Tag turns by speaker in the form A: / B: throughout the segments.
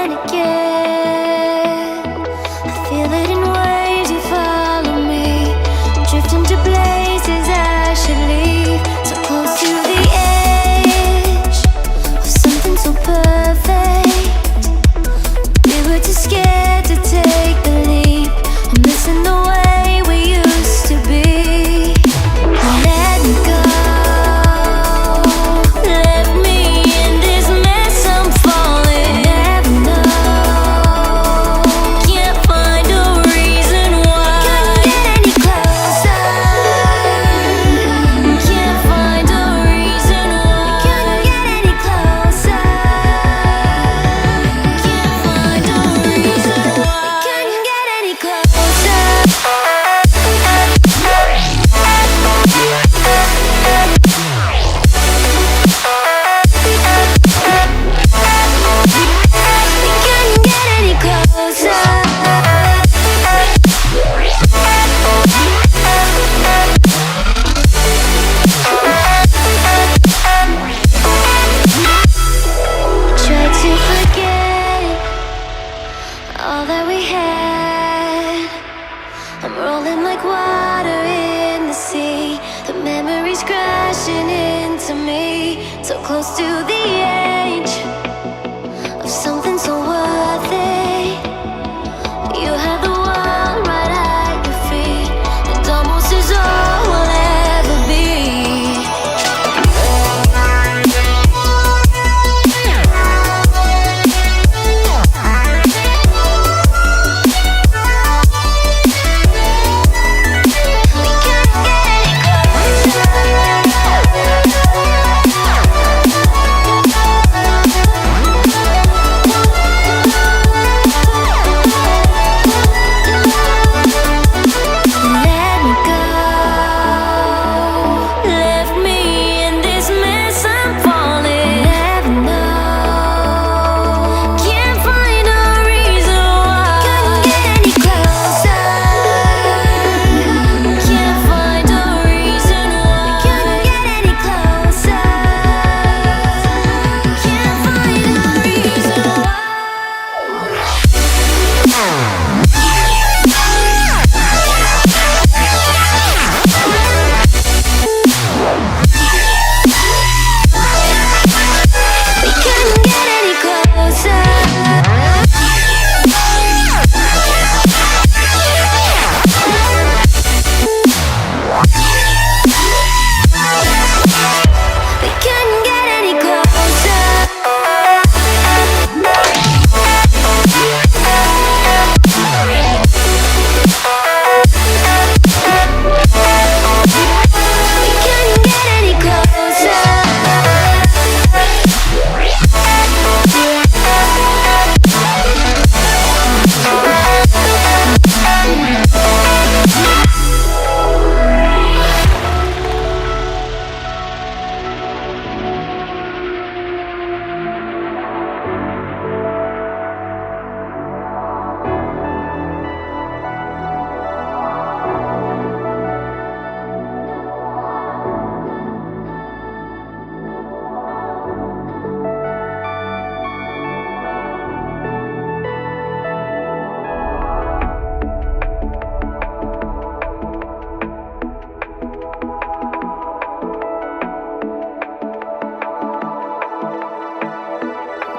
A: and again. I feel it in waves, you follow me, drifting to places I should leave. So close to the edge of something so perfect. We were too scared to take the leap. I'm missing the way we used to be. Let me go. Left me in this mess, I'm falling. Never know. Can't find a reason why. Couldn't get any closer. Can't find a reason why. Couldn't get any closer. Can't find a reason why. Couldn't get any closer. All that we had, I'm rolling like water in the sea. The memories crashing into me, so close to the edge of something so worth it. You have the world right at your feet, and almost is all we'll ever be.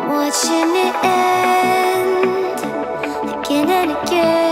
A: Watching it end again and again.